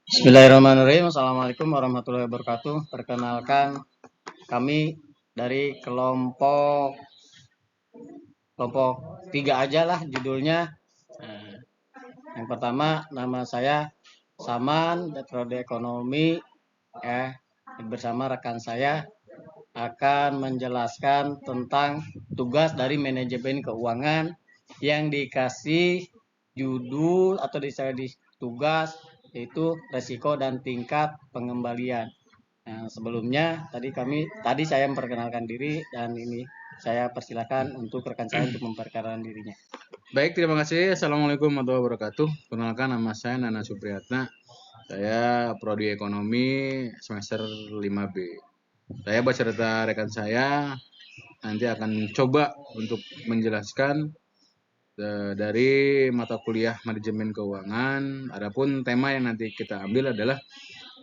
Bismillahirrahmanirrahim. Assalamualaikum warahmatullahi wabarakatuh. Perkenalkan, kami dari kelompok 3 aja lah judulnya. Nah, yang pertama nama saya Saman, Prodi Ekonomi. Bersama rekan saya akan menjelaskan tentang tugas dari manajemen keuangan yang dikasih judul atau di tugas yaitu resiko dan tingkat pengembalian. Nah, sebelumnya tadi saya memperkenalkan diri dan ini saya persilakan untuk rekan saya untuk memperkenalkan dirinya. Baik, terima kasih. Assalamualaikum warahmatullahi wabarakatuh. Perkenalkan, nama saya Nana Supriyatna. Saya Prodi Ekonomi semester 5B. Saya beserta rekan saya nanti akan coba untuk menjelaskan dari mata kuliah manajemen keuangan. Adapun tema yang nanti kita ambil adalah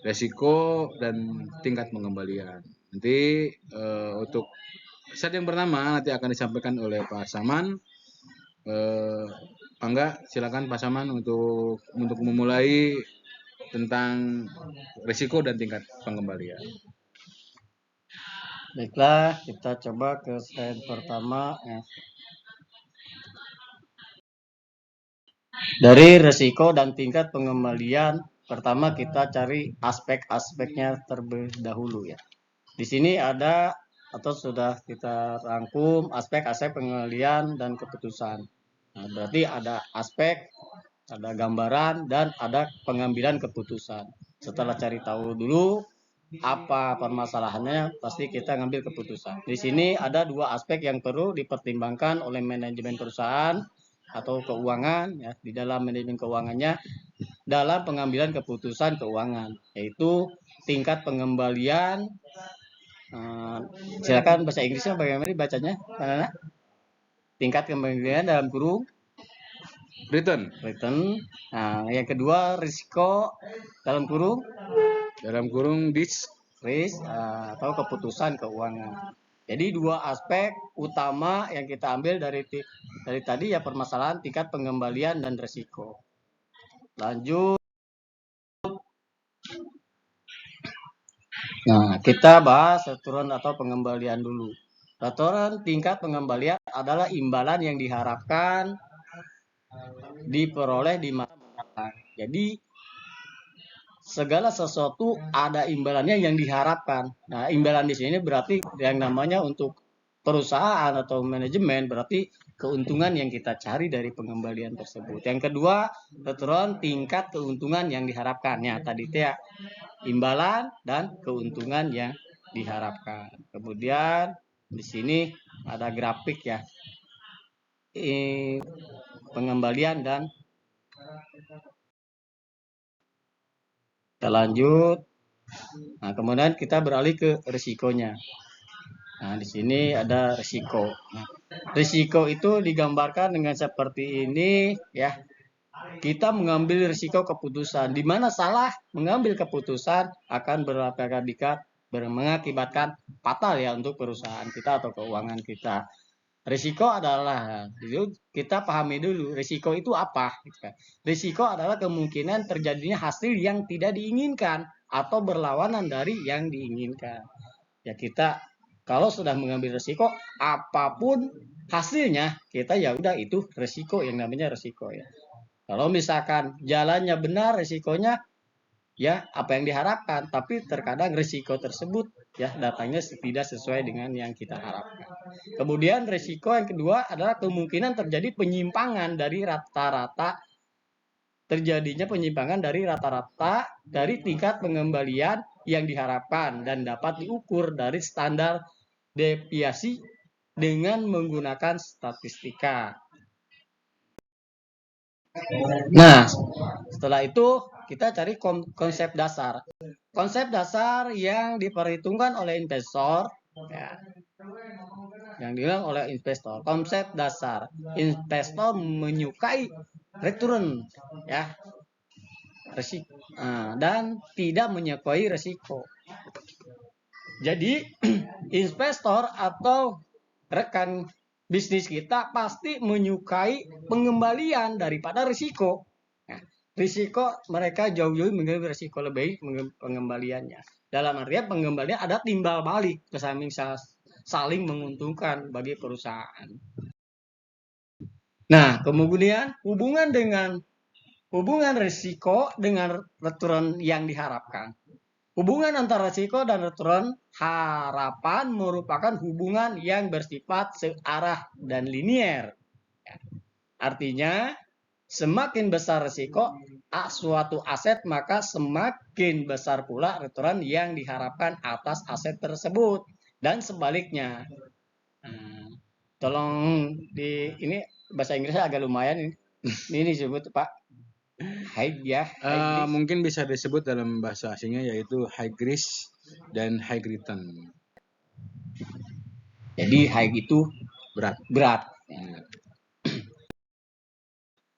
resiko dan tingkat pengembalian. Nanti untuk set yang pertama nanti akan disampaikan oleh Pak Saman. Enggak, silakan Pak Saman untuk memulai tentang risiko dan tingkat pengembalian. Baiklah, kita coba ke slide pertama. Dari risiko dan tingkat pengembalian, pertama kita cari aspek-aspeknya terlebih dahulu ya. Di sini ada atau sudah kita rangkum aspek-aspek pengembalian dan keputusan. Nah, berarti ada aspek, ada gambaran, dan ada pengambilan keputusan. Setelah cari tahu dulu apa permasalahannya, pasti kita ngambil keputusan. Di sini ada dua aspek yang perlu dipertimbangkan oleh manajemen perusahaan atau keuangan ya, di dalam manajemen keuangannya dalam pengambilan keputusan keuangan, yaitu tingkat pengembalian. Silakan bahasa Inggrisnya bagaimana dibacanya, Nana? Tingkat pengembalian dalam kurung return. Nah, yang kedua risiko dalam kurung risk atau keputusan keuangan. Jadi dua aspek utama yang kita ambil dari tadi ya, permasalahan tingkat pengembalian dan risiko. Lanjut. Nah, kita bahas return atau pengembalian dulu. Return tingkat pengembalian adalah imbalan yang diharapkan diperoleh di masa mendatang. Jadi segala sesuatu ada imbalannya yang diharapkan. Nah, imbalan di sini berarti yang namanya untuk perusahaan atau manajemen berarti keuntungan yang kita cari dari pengembalian tersebut. Yang kedua, return tingkat keuntungan yang diharapkan. Ya, tadi ya imbalan dan keuntungan yang diharapkan. Kemudian di sini ada grafik ya. Pengembalian dan kita lanjut. Nah, kemudian kita beralih ke risikonya. Nah, di sini ada risiko. Nah, risiko itu digambarkan dengan seperti ini ya. Kita mengambil risiko keputusan. Di mana salah mengambil keputusan akan mengakibatkan fatal ya untuk perusahaan kita atau keuangan kita. Risiko adalah, kita pahami dulu, risiko itu apa? Risiko adalah kemungkinan terjadinya hasil yang tidak diinginkan atau berlawanan dari yang diinginkan. Ya, kita kalau sudah mengambil risiko, apapun hasilnya, kita ya udah itu risiko, yang namanya risiko ya. Kalau misalkan jalannya benar, risikonya ya apa yang diharapkan, tapi terkadang risiko tersebut ya datangnya tidak sesuai dengan yang kita harapkan. Kemudian risiko yang kedua adalah kemungkinan terjadinya penyimpangan dari rata-rata dari tingkat pengembalian yang diharapkan dan dapat diukur dari standar deviasi dengan menggunakan statistika. Nah, setelah itu kita cari konsep dasar. Konsep dasar yang diperhitungkan oleh investor ya, yang dibilang oleh investor. Konsep dasar, investor menyukai return ya, resiko, dan tidak menyukai resiko. Jadi investor atau rekan bisnis kita pasti menyukai pengembalian daripada risiko. Nah, risiko mereka jauh-jauh mengambil risiko lebih pengembaliannya. Dalam artian pengembalian ada timbal balik ke saling menguntungkan bagi perusahaan. Nah, kemudian hubungan risiko dengan return yang diharapkan. Hubungan antara risiko dan return harapan merupakan hubungan yang bersifat searah dan linier. Artinya, semakin besar risiko suatu aset, maka semakin besar pula return yang diharapkan atas aset tersebut. Dan sebaliknya. Tolong ini bahasa Inggrisnya agak lumayan ini. Ini disebut Pak. High risk. Mungkin bisa disebut dalam bahasa asingnya yaitu high risk dan high return. Jadi high itu berat.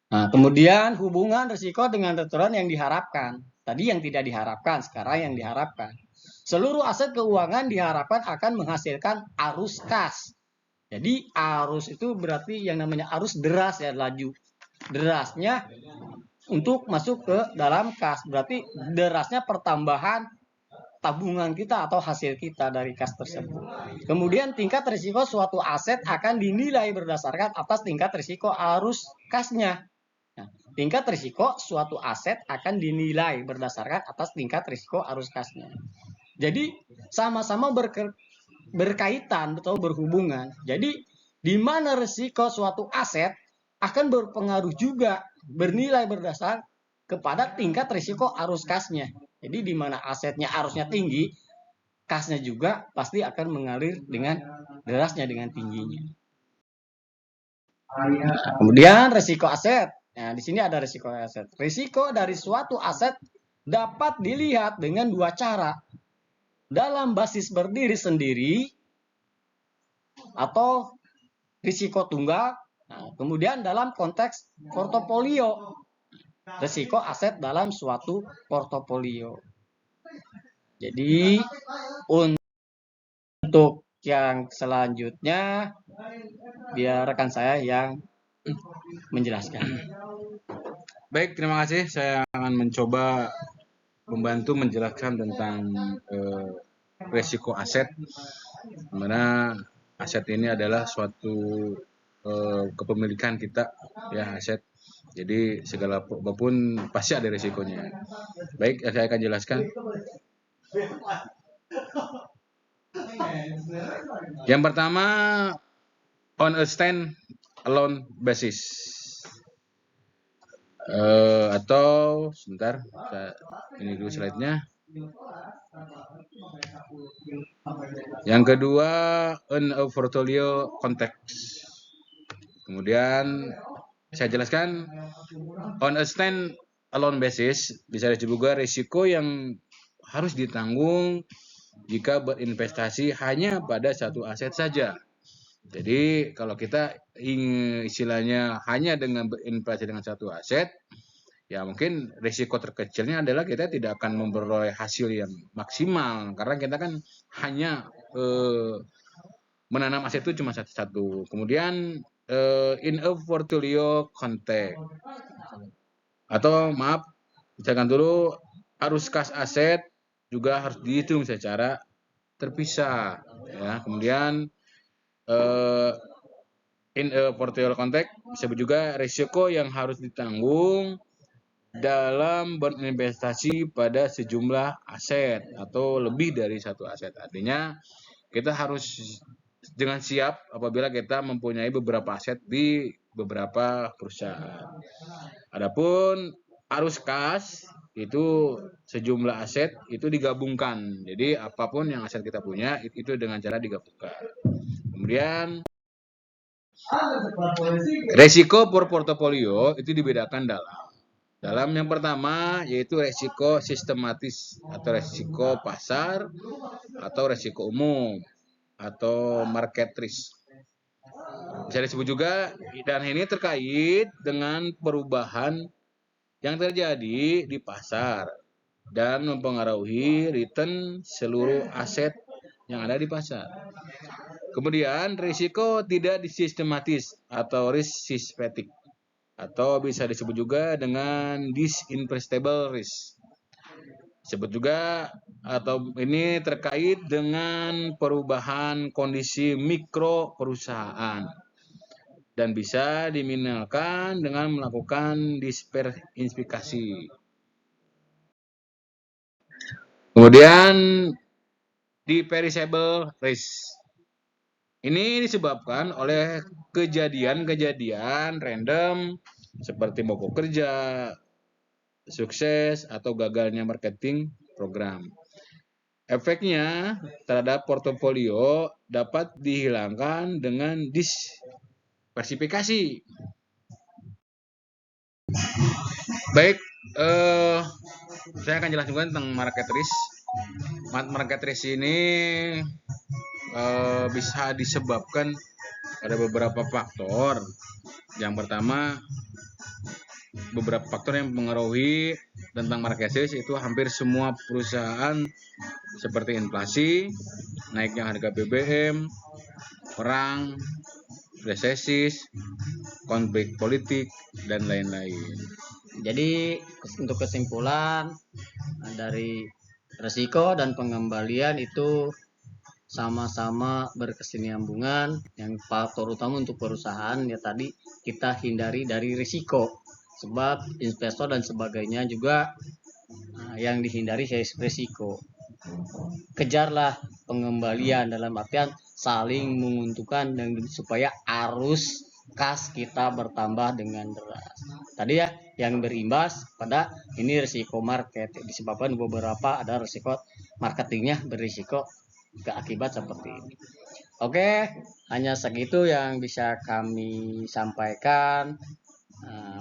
Nah, kemudian hubungan risiko dengan return yang diharapkan. Tadi yang tidak diharapkan, sekarang yang diharapkan. Seluruh aset keuangan diharapkan akan menghasilkan arus kas. Jadi arus itu berarti yang namanya arus deras ya, laju derasnya untuk masuk ke dalam kas. Berarti derasnya pertambahan tabungan kita atau hasil kita dari kas tersebut. Kemudian tingkat risiko suatu aset akan dinilai berdasarkan atas tingkat risiko arus kasnya. Nah, tingkat risiko suatu aset akan dinilai berdasarkan atas tingkat risiko arus kasnya. Jadi sama-sama berkaitan atau berhubungan. Jadi di mana risiko suatu aset akan berpengaruh juga bernilai berdasar kepada tingkat risiko arus kasnya. Jadi di mana asetnya arusnya tinggi, kasnya juga pasti akan mengalir dengan derasnya, dengan tingginya. Kemudian risiko aset. Nah, di sini ada risiko aset. Risiko dari suatu aset dapat dilihat dengan dua cara. Dalam basis berdiri sendiri atau risiko tunggal. Nah, kemudian dalam konteks portofolio. Risiko aset dalam suatu portofolio. Jadi untuk yang selanjutnya biar rekan saya yang menjelaskan. Baik, terima kasih. Saya akan mencoba membantu menjelaskan tentang risiko aset. Dimana aset ini adalah suatu kepemilikan kita, ya, aset. Jadi segala apapun pasti ada risikonya. Baik, saya akan jelaskan. Yang pertama, on a stand alone basis. Atau sebentar, ini dulu slide-nya. Yang kedua, on a portfolio context. Kemudian saya jelaskan, on a stand alone basis bisa disebut juga risiko yang harus ditanggung jika berinvestasi hanya pada satu aset saja. Jadi kalau kita istilahnya hanya dengan berinvestasi dengan satu aset, ya mungkin risiko terkecilnya adalah kita tidak akan memperoleh hasil yang maksimal karena kita kan hanya menanam aset itu cuma satu-satu. Kemudian in a portfolio context, atau maaf, misalkan dulu arus kas aset juga harus dihitung secara terpisah, ya. Kemudian in a portfolio context bisa juga risiko yang harus ditanggung dalam berinvestasi pada sejumlah aset atau lebih dari satu aset. Artinya kita harus dengan siap apabila kita mempunyai beberapa aset di beberapa perusahaan. Adapun arus kas itu sejumlah aset itu digabungkan. Jadi apapun yang aset kita punya itu dengan cara digabungkan. Kemudian resiko per portofolio itu dibedakan dalam yang pertama yaitu resiko sistematis atau resiko pasar atau resiko umum atau market risk. Bisa disebut juga, dan ini terkait dengan perubahan yang terjadi di pasar dan mempengaruhi return seluruh aset yang ada di pasar. Kemudian risiko tidak disistematis atau risk systematic. atau bisa disebut juga dengan disinvestable risk. Disebut juga atau ini terkait dengan perubahan kondisi mikro perusahaan dan bisa diminimalkan dengan melakukan diversifikasi. Kemudian perishable risk. Ini disebabkan oleh kejadian-kejadian random seperti mogok kerja, sukses, atau gagalnya marketing program. Efeknya terhadap portofolio dapat dihilangkan dengan diversifikasi. Baik, saya akan jelaskan juga tentang market risk. Market risk ini bisa disebabkan ada beberapa faktor. Yang pertama, beberapa faktor yang mempengaruhi tentang market risk itu hampir semua perusahaan seperti inflasi, naiknya harga BBM, perang, resesi, konflik politik, dan lain-lain. Jadi untuk kesimpulan dari resiko dan pengembalian itu sama-sama berkesinambungan. Yang faktor utama untuk perusahaan ya tadi kita hindari dari risiko, sebab investor dan sebagainya juga yang dihindari risiko. Kejarlah pengembalian dalam artian saling menguntungkan dan supaya arus kas kita bertambah dengan deras. Tadi ya yang berimbas pada ini risiko market disebabkan beberapa ada risiko marketingnya berisiko keakibat seperti ini. Oke, hanya segitu yang bisa kami sampaikan.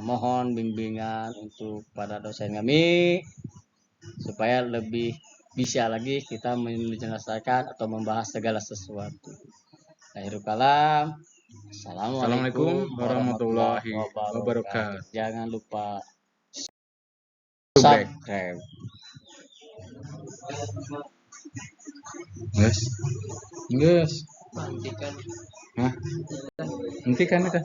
Mohon bimbingan untuk para dosen kami supaya lebih bisa lagi kita menjelaskan atau membahas segala sesuatu. Akhirul kalam. Assalamualaikum warahmatullahi wabarakatuh. Jangan lupa Subscribe. subscribe. Yes. Hentikan. Hah? Hentikan itu.